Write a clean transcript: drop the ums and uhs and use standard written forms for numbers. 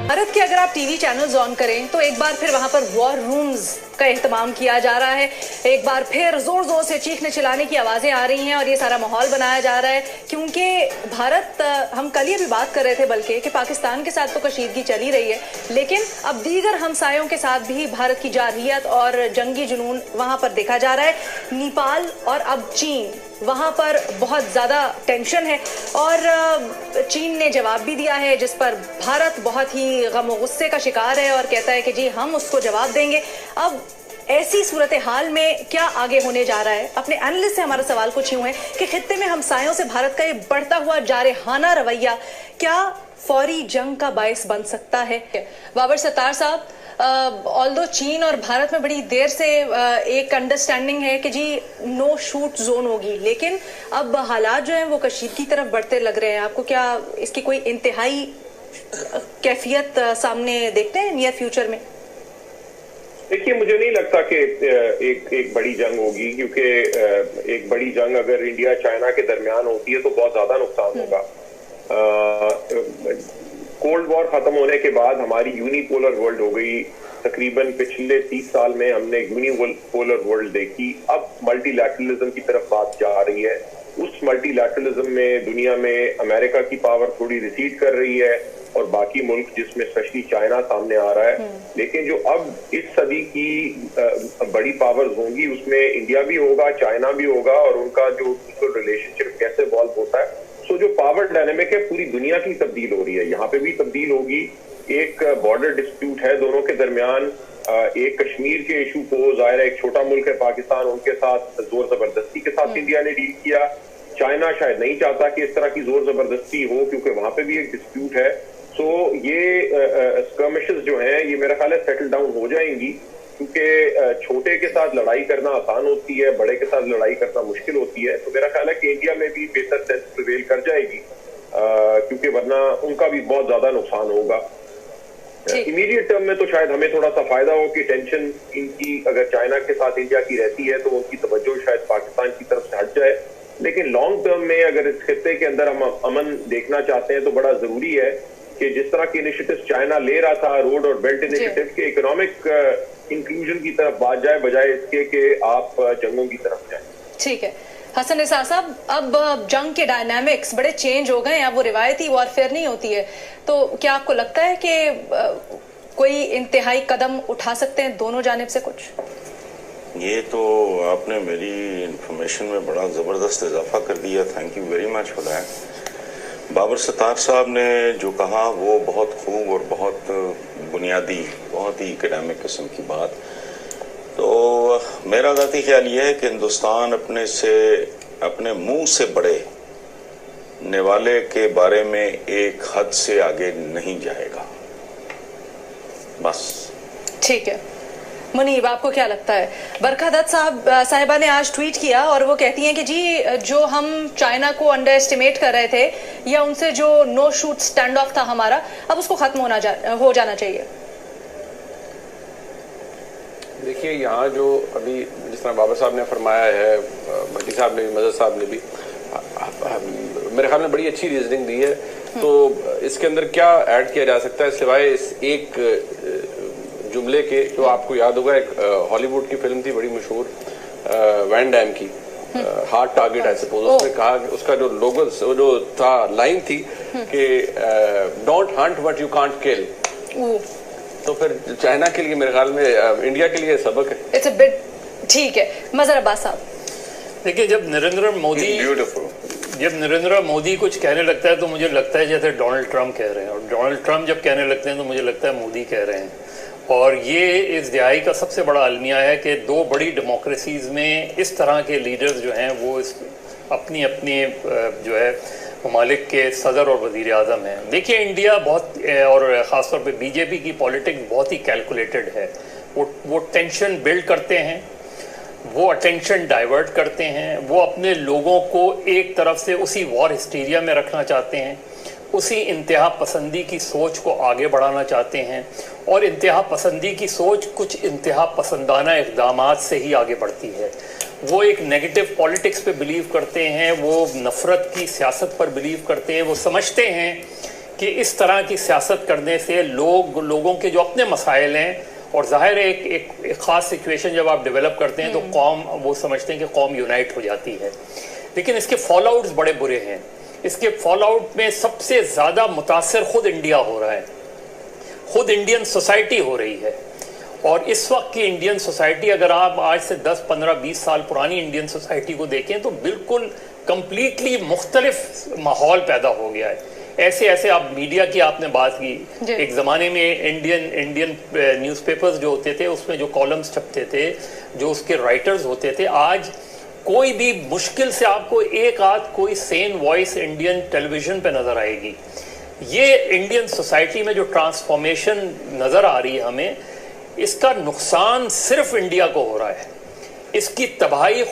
भारत के अगर आप टीवी चैनल्स ऑन करें तो एक बार फिर वहां पर वॉर रूम्स का एहतमाम किया जा रहा है। एक बार फिर जोर जोर से चीखने चिल्लाने की आवाजें आ रही हैं और ये सारा माहौल बनाया जा रहा है क्योंकि भारत, हम कल ही अभी बात कर रहे थे बल्कि कि पाकिस्तान के साथ तो कशीदगी चली रही है, लेकिन अब दीगर हमसायों के साथ भी भारत की जारहियत और जंगी जुनून वहां पर देखा जा रहा है। नेपाल और अब चीन, वहां पर बहुत ज्यादा टेंशन है और चीन ने जवाब भी दिया है जिस पर भारत बहुत ही गम और गुस्से का शिकार है और कहता है कि जी हम उसको जवाब देंगे। अब ऐसी सूरत हाल में क्या आगे होने जा रहा है? अपने एनालिस्ट से हमारा सवाल कुछ यूं है कि खित्ते में हमसायों से भारत का ये बढ़ता हुआ जारहाना रवैया क्या फौरी जंग का बायस बन सकता है? बाबर सत्तार साहब, ऑल्दो चीन और भारत में बड़ी देर से एक अंडरस्टैंडिंग है कि जी नो शूट जोन होगी, लेकिन अब हालात जो हैं वो कशीदगी की तरफ बढ़ते लग रहे हैं। आपको क्या इसकी कोई इंतहाई कैफियत सामने देखते हैं नियर फ्यूचर में? देखिए, मुझे नहीं लगता कि एक बड़ी जंग होगी, क्योंकि एक बड़ी जंग अगर इंडिया चाइना के दरमियान होती है तो बहुत ज्यादा नुकसान होगा। कोल्ड वॉर खत्म होने के बाद हमारी यूनिपोलर वर्ल्ड हो गई। तकरीबन पिछले 30 साल में हमने यूनिपोलर वर्ल्ड देखी। अब मल्टीलैटरलिज्म की तरफ बात जा रही है। उस मल्टीलैटरलिज्म में दुनिया में अमेरिका की पावर थोड़ी रिसीड कर रही है और बाकी मुल्क जिसमें स्पेशली चाइना सामने आ रहा है। लेकिन जो अब इस सदी की बड़ी पावर्स होंगी उसमें इंडिया भी होगा, चाइना भी होगा और उनका जो रिलेशनशिप कैसे इवॉल्व होता है। सो जो पावर डायनेमिक है पूरी दुनिया की तब्दील हो रही है, यहाँ पे भी तब्दील होगी। एक बॉर्डर डिस्प्यूट है दोनों के दरमियान। एक कश्मीर के इशू को जाहिर है एक छोटा मुल्क है पाकिस्तान, उनके साथ जोर जबरदस्ती के साथ इंडिया ने डील किया। चाइना शायद नहीं चाहता कि इस तरह की जोर जबरदस्ती हो क्योंकि वहां पे भी एक डिस्प्यूट है। सो ये स्कर्मिशेस जो हैं ये मेरा ख्याल है सेटल डाउन हो जाएंगी, क्योंकि छोटे के साथ लड़ाई करना आसान होती है, बड़े के साथ लड़ाई करना मुश्किल होती है। तो मेरा ख्याल है कि इंडिया में भी बेहतर सेंस प्रिवेल कर जाएगी, क्योंकि वरना उनका भी बहुत ज्यादा नुकसान होगा। इमीडिएट टर्म में तो शायद हमें थोड़ा सा फायदा हो कि टेंशन इनकी अगर चाइना के साथ इंडिया की रहती है तो उनकी तवज्जो शायद पाकिस्तान की तरफ से हट जाए। लेकिन लॉन्ग टर्म में अगर इस खित्ते के अंदर हम अमन देखना चाहते हैं तो बड़ा जरूरी है कि जिस तरह के इनिशिएटिव चाइना ले रहा था, रोड और बेल्ट इनिशिएटिव के, इकोनॉमिक इंक्लूजन की तरफ बात जाए बजाय इसके कि आप जंगों की तरफ जाए। ठीक है हसन निसार साहब, अब जंग के डायनामिक्स बड़े चेंज हो गए हैं, अब वो रिवायती वॉरफेयर नहीं होती है, तो क्या आपको लगता है कि कोई इंतहाई कदम उठा सकते हैं दोनों जानिब से? कुछ ये तो आपने मेरी इंफॉर्मेशन में बड़ा जबरदस्त इजाफा कर दिया, thank you very much for that. Babar Sattar साहब ने जो कहा वो बहुत खूब और बहुत बुनियादी, बहुत ही एकेडमिक किस्म की बात। तो मेरा ज़ाती ख्याल ये है कि हिंदुस्तान अपने मुंह से बड़े निवाले के बारे में एक हद से आगे नहीं जाएगा, बस। ठीक है मुनीब, आपको क्या लगता है? बरखा दत्त साहिबा ने आज ट्वीट किया और वो कहती हैं कि जी जो हम चाइना को अंडर एस्टिमेट कर रहे थे या उनसे जो नो शूट स्टैंड ऑफ था हमारा, अब उसको खत्म हो जाना चाहिए। देखिए, यहाँ जो अभी जिस तरह बाबर साहब ने फरमाया है, भट्टी साहब ने भी, मजहर साहब ने भी मेरे ख्याल में बड़ी अच्छी रीजनिंग दी है। तो इसके अंदर क्या ऐड किया जा सकता है सिवाय इस एक जुमले के, जो आपको याद होगा एक हॉलीवुड की फिल्म थी बड़ी मशहूर, वैन डैम की, हार्ड टारगेट आई सपोज। उसने कहा कि उसका जो लोगोस, जो था लाइन थी कि don't hunt what you can't kill. तो फिर चाइना के लिए मेरे ख्याल में इंडिया के लिए सबक है। It's a bit. ठीक है मजहर अब्बास साहब, देखिए जब नरेंद्र मोदी कुछ कहने लगता है तो मुझे लगता है जैसे डोनाल्ड ट्रंप कह रहे हैं, और डोनाल्ड ट्रंप जब कहने लगते हैं तो मुझे लगता है मोदी कह रहे हैं। और ये इस दिहाई का सबसे बड़ा अलमिया है कि दो बड़ी डेमोक्रेसीज में इस तरह के लीडर्स जो हैं वो अपनी जो है ममालिक के सदर और वज़ीर आज़म हैं। देखिए इंडिया बहुत, और ख़ासतौर पे बीजेपी की पॉलिटिक्स बहुत ही कैलकुलेटेड है। वो टेंशन बिल्ड करते हैं, वो अटेंशन डाइवर्ट करते हैं, वो अपने लोगों को एक तरफ से उसी वॉर हिस्टीरिया में रखना चाहते हैं, उसी इंतहा पसंदी की सोच को आगे बढ़ाना चाहते हैं। और इंतहा पसंदी की सोच कुछ इंतहा पसंदाना इक़दामात से ही आगे बढ़ती है। वो एक नेगेटिव पॉलिटिक्स पे बिलीव करते हैं, वो नफ़रत की सियासत पर बिलीव करते हैं। वो समझते हैं कि इस तरह की सियासत करने से लोगों के जो अपने मसाइल हैं, और जाहिर है एक ख़ास सिचुएशन जब आप डेवलप करते हैं तो कौम, वो समझते हैं कि कौम यूनाइट हो जाती है, लेकिन इसके फॉल आउट्स बड़े बुरे हैं। इसके फॉल आउट में सबसे ज़्यादा मुतासर खुद इंडिया हो रहा है, खुद इंडियन सोसाइटी हो रही है। और इस वक्त की इंडियन सोसाइटी, अगर आप आज से 10, 15, 20 साल पुरानी इंडियन सोसाइटी को देखें तो बिल्कुल कंप्लीटली मुख्तलिफ माहौल पैदा हो गया है। ऐसे आप मीडिया की आपने बात की, एक ज़माने में इंडियन न्यूज़पेपर्स जो होते थे उसमें जो कॉलम्स छपते थे, जो उसके राइटर्स होते थे, आज कोई भी मुश्किल से आपको एक आध कोई सेन वॉइस इंडियन टेलीविज़न पे नज़र आएगी। ये इंडियन सोसाइटी में जो ट्रांसफॉर्मेशन नज़र आ रही है हमें, इसका नुकसान सिर्फ इंडिया को हो रहा है, इसकी तबाही